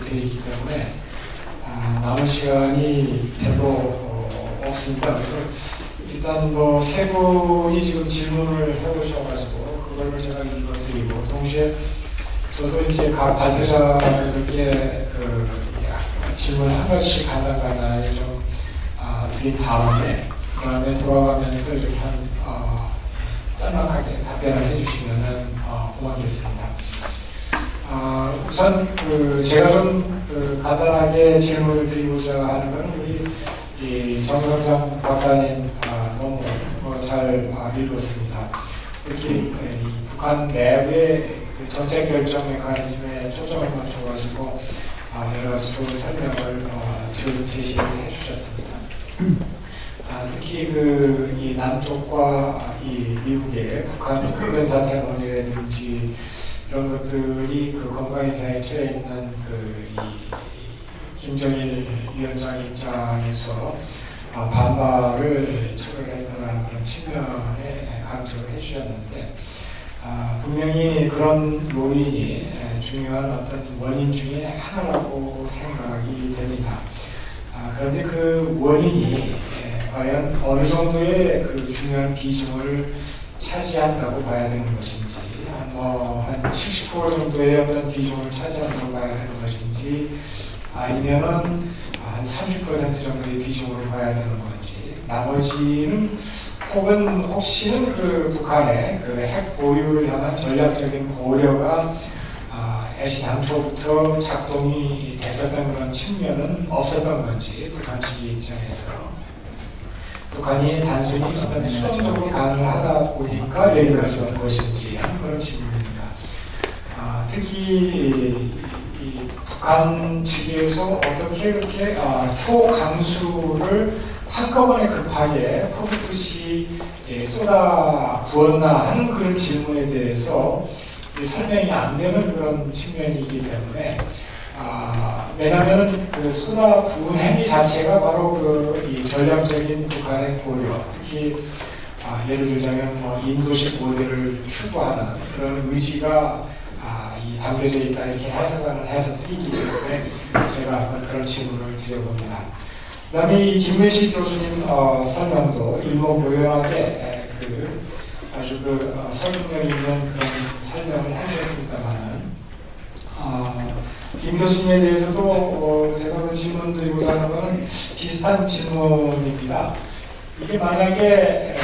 되어 있기 때문에 남은 시간이 별로 없습니다. 그래서 일단 뭐 세 분이 지금 질문을 해보셔가지고 그걸 제가 읽어드리고, 동시에 저도 이제 각 발표자들께 질문 한 가지씩 간단하게 좀 드린 다음에, 그 다음에 돌아가면서 이렇게 짤막하게 답변을 해주시면은 고맙겠습니다. 우선 제가 좀 간단하게 질문을 드리고자 하는 것은 우리 정성장 박사님 너무 잘 읽었습니다. 특히 북한 내부의 정책 결정 메커니즘에 초점을 맞춰가지고 여러 가지 좋은 설명을 제시해 주셨습니다. 특히 이 남쪽과 이 미국의 북한核사태 논의라든지 이런 것들이 건강 이상에 처해 있는 이 김정일 위원장 입장에서 반발을 초래했다는 그런 측면에 강조를 해주셨는데, 분명히 그런 요인이 중요한 어떤 원인 중에 하나라고 생각이 됩니다. 그런데 그 원인이 과연 어느 정도의 중요한 비중을 차지한다고 봐야 되는 것인지, 한 70% 정도의 어떤 비중을 차지한다고 봐야 되는 것인지, 아니면은 한 30% 정도의 비중을 봐야 되는 건지, 나머지는 혹시는 북한의 핵 보유를 향한 전략적인 고려가 애시당초부터 작동이 됐었던 그런 측면은 없었던 건지, 북한 측 입장에서 북한이 단순히 어떤 수동적으로 가능하다 보니까 여기까지 온 것인지 하는 그런 질문입니다. 특히 북한 측에서 어떻게 이렇게 초강수를 한꺼번에 급하게 퍼붓듯이 쏟아 부었나 하는 그런 질문에 대해서 설명이 안 되는 그런 측면이기 때문에, 왜냐하면 쏟아 부은 행위 자체가 바로 이 전략적인 북한의 고려, 특히 예를 들자면 인도식 모델을 추구하는 그런 의지가 담겨져 있다, 이렇게 해서 드리기 때문에 제가 한번 그런 질문을 드려봅니다. 그 다음에 이 김문식 교수님 설명도 일목요연하게 아주 설득력 있는 그런 설명을 해주셨습니다만은, 김 교수님에 대해서도 제가 질문 드리고자 하는 것은 비슷한 질문입니다. 이게 만약에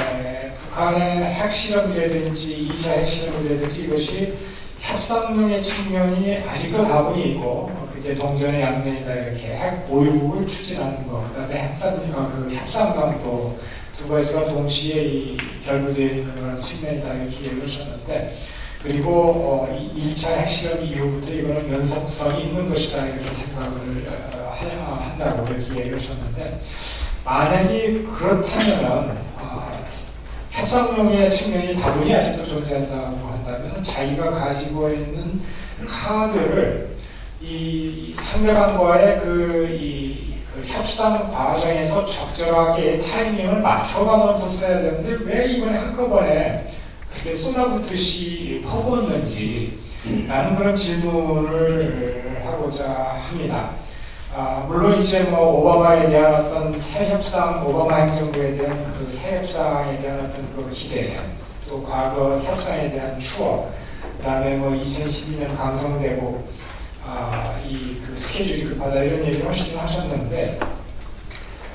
북한의 핵실험이라든지 2차 핵실험이라든지 이것이 협상용의 측면이 아직도 다분히 있고, 이제 동전의 양면이다 이렇게 핵 보유국을 추진하는 것, 그 다음에 협상강도 두 가지가 동시에 결부되어 있는 그런 측면이다 이렇게 얘기를 하셨는데, 그리고 1차 핵실험 이후부터 이거는 연속성이 있는 것이다 이렇게 생각을 한다고 이렇게 얘기를 하셨는데, 만약에 그렇다면은 협상용의 측면이 다분히 아직도 존재한다고 한다면 자기가 가지고 있는 카드를 이 상대방과의 이 협상 과정에서 적절하게 타이밍을 맞춰가면서 써야 되는데 왜 이번에 한꺼번에 그렇게 쏟아붓듯이 퍼붓는지 라는 그런 질문을 하고자 합니다. 물론 이제 오바마에 대한 어떤 새 협상, 오바마 행정부에 대한 새 협상에 대한 어떤 기대, 또 과거 협상에 대한 추억, 그 다음에 2012년 강성대국, 스케줄이 급하다 이런 얘기를 하셨는데,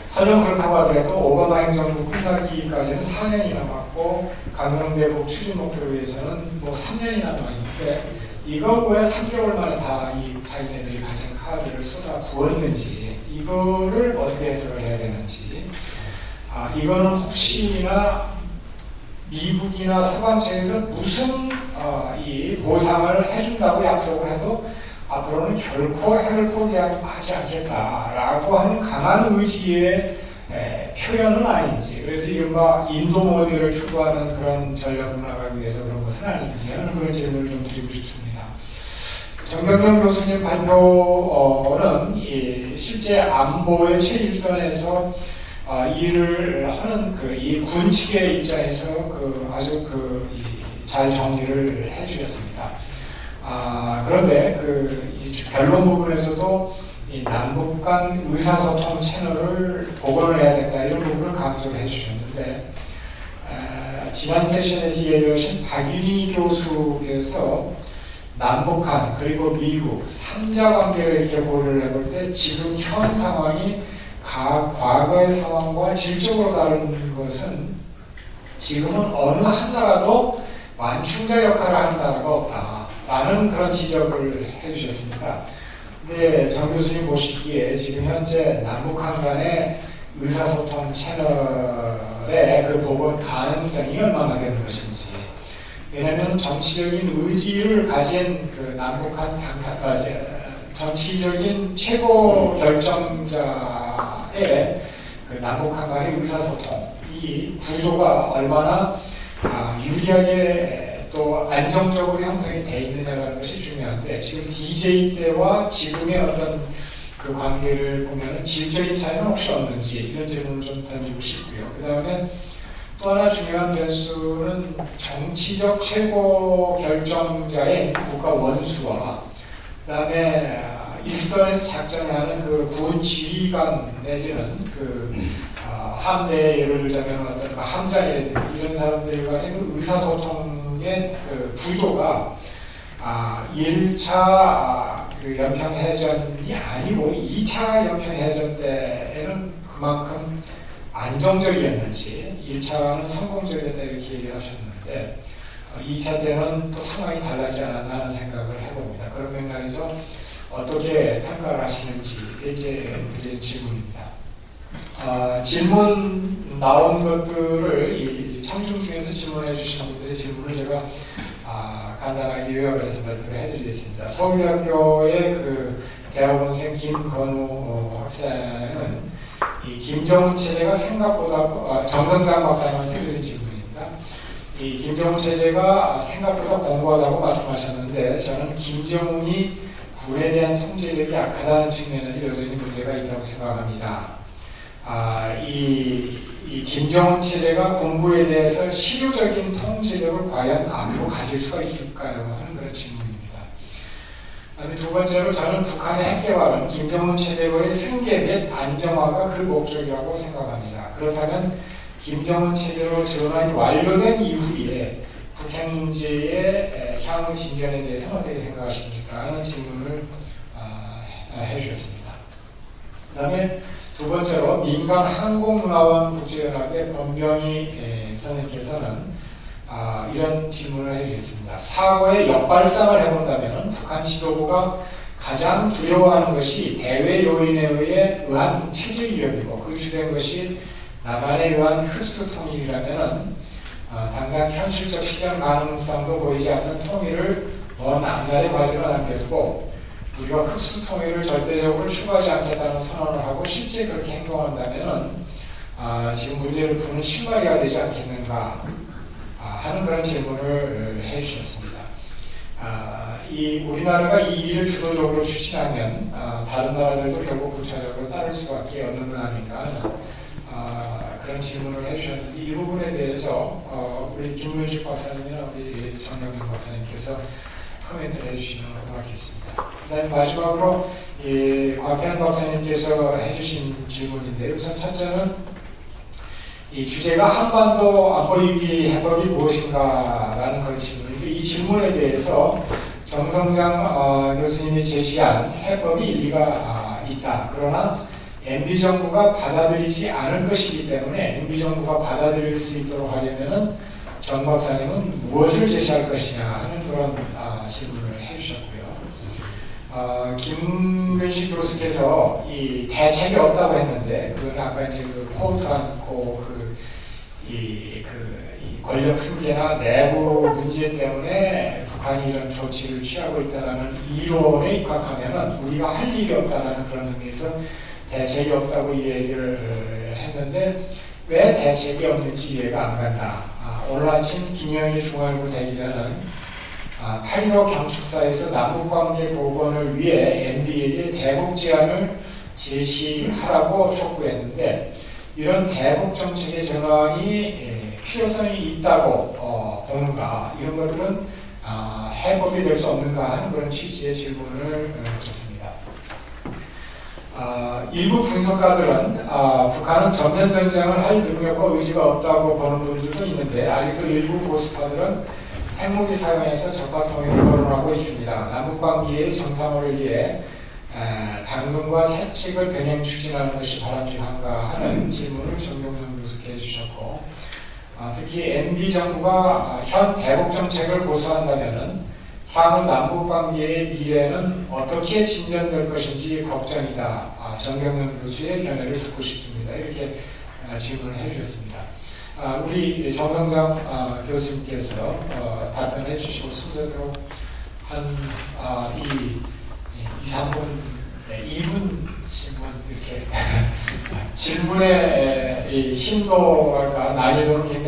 설령 그렇다고 하더라도 오바마 행정부 끝나기까지는 4년이 남았고, 강성대국 추진 목표에 위해서는 3년이 남았는데, 이거 왜 3개월 만에 다 자기네들이 가진 카드를 쏟아 부었는지, 이거를 어떻게 해석을 해야 되는지, 이거는 혹시나 미국이나 서방 측에서 무슨 이 보상을 해준다고 약속을 해도 앞으로는 결코 핵을 포기하지 않겠다라고 하는 강한 의지의 표현은 아닌지, 그래서 이른바 인도 모델을 추구하는 그런 전략을 나가기 위해서 그런 것은 아닌지 하는 그런 질문을 좀 드리고 싶습니다. 정경련 교수님 발표는 실제 안보의 최일선에서 일을 하는 이 군 측의 입장에서 아주 잘 정리를 해주셨습니다. 그런데 결론 부분에서도 이 남북 간 의사소통 채널을 복원을 해야 된다 이런 부분을 강조를 해주셨는데 지난 세션에서 얘기하신 박윤희 교수께서 남북한 그리고 미국 3자 관계를 이렇게 고려를 해볼 때 지금 현 상황이 과거의 상황과 질적으로 다른 것은 지금은 어느 한 나라도 완충자 역할을 하는 나라가 없다라는 그런 지적을 해주셨습니다. 근데 정 교수님 보시기에 지금 현재 남북한 간의 의사소통 채널의 그 복원 가능성이 얼마나 되는 것인지, 왜냐하면 정치적인 의지를 가진 그 남북한 정치적인 최고 결정자의 그 남북한 간의 의사소통 이 구조가 얼마나 유리하게 또 안정적으로 형성이 되어 있느냐라는 것이 중요한데, 지금 DJ 때와 지금의 어떤 그 관계를 보면 질적인 차이는 혹시 없는지 이런 질문을 좀 던지고 싶고요. 그 다음에 또 하나 중요한 변수는 정치적 최고 결정자의 국가 원수와 그 다음에 일선에서 작전을 하는 그 군 지휘관 내지는 그 함대 예를 들자면 어떤 그 함자애들 이런 사람들 간의 그 의사소통의 그 구조가 1차 그 연평해전이 아니고 2차 연평해전 때에는 그만큼 안정적이었는지 1차는 성공적이었다 이렇게 얘기를 하셨는데 2차 때는 또 상황이 달라지지 않았나 하는 생각을 해봅니다. 그런 맥락에서 어떻게 평가를 하시는지 이제 드린 질문입니다. 질문 나온 것들을 이 청중 중에서 질문해 주신 분들의 질문을 제가 간단하게 요약을 해서 발표를 해드리겠습니다. 서울대학교의 그 대학원생 김건우 학생은 이 김정은 체제가 생각보다 정성장 박사님한테 드린 질문입니다. 이 김정은 체제가 생각보다 공고하다고 말씀하셨는데 저는 김정은이 군에 대한 통제력이 약하다는 측면에서 여전히 문제가 있다고 생각합니다. 이 김정은 체제가 군부에 대해서 실효적인 통제력을 과연 앞으로 가질 수가 있을까요? 하는 그런 질문입니다. 두 번째로 저는 북한의 핵개발은 김정은 체제로의 승계 및 안정화가 그 목적이라고 생각합니다. 그렇다면 김정은 체제로 전환이 완료된 이후에 북핵 문제의 향후 진전에 대해서는 어떻게 생각하십니까? 하는 질문을 해주셨습니다. 그 다음에 두 번째로 민간 항공문화원 국제연합의 범병희 선생님께서는 이런 질문을 해주셨습니다. 사고의 역발상을 해본다면 북한 지도부가 가장 두려워하는 것이 대외 요인에 의한 체제 위협이고 그 주된 것이 남한에 의한 흡수 통일이라면 당장 현실적 실현 가능성도 보이지 않는 통일을 먼 앞날의 과제로 남겨두고 우리가 흡수 통일을 절대적으로 추구하지 않겠다는 선언을 하고 실제 그렇게 행동한다면 지금 문제를 푸는 실마리가 되지 않겠는가 하는 그런 질문을 해주셨습니다. 우리나라가 이 일을 주도적으로 추진하면 다른 나라들도 결국 부차적으로 따를 수밖에 없는 건 아닌가 하는 그런 질문을 해주셨는데 이 부분에 대해서 우리 김문식 박사님이나 우리 정영민 박사님께서 코멘트를 해주시면 고맙겠습니다. 그다음에 마지막으로 곽태환 박사님께서 해주신 질문인데 우선 첫째는 이 주제가 한반도 안보위기 해법이 무엇인가라는 그런 질문인데 이 질문에 대해서 정성장 교수님이 제시한 해법이 일리가 있다. 그러나 MB정부가 받아들이지 않을 것이기 때문에 MB정부가 받아들일 수 있도록 하려면 정 박사님은 무엇을 제시할 것이냐 하는 그런 질문을 해주셨고요. 김근식 교수께서 이 대책이 없다고 했는데 그건 아까 이제 그 코트한 이 권력 승계나 내부 문제 때문에 북한이 이런 조치를 취하고 있다는 이론에 입각하면 우리가 할 일이 없다는 그런 의미에서 대책이 없다고 이 얘기를 했는데 왜 대책이 없는지 이해가 안 간다. 오늘 아침 김영희 중앙일보 대기자는 8.15 경축사에서 남북관계 복원을 위해 MB에게 대북 제안을 제시하라고 촉구했는데 이런 대북 정책의 전환이 필요성이 있다고 보는가 이런 것들은 해법이 될 수 없는가 하는 그런 취지의 질문을 드렸습니다. 일부 분석가들은 북한은 전면 전쟁을 할 능력과 의지가 없다고 보는 분들도 있는데 아직도 일부 보수파들은 핵무기 사용해서 적과 통일을 거론하고 있습니다. 남북관계의 정상화를 위해 당근과 채찍을 병행 추진하는 것이 바람직한가 하는 질문을 정경련 교수께 해주셨고, 특히 MB 정부가 현 대북 정책을 고수한다면은 향후 남북관계의 미래는 어떻게 진전될 것인지 걱정이다. 정경련 교수의 견해를 듣고 싶습니다. 이렇게 질문을 해주셨습니다. 우리 정성장 교수님께서 답변해 주시고 순서대로 한 2-3분, 2분 질문 이렇게 질문의 이 심도랄까 난이도는 굉장히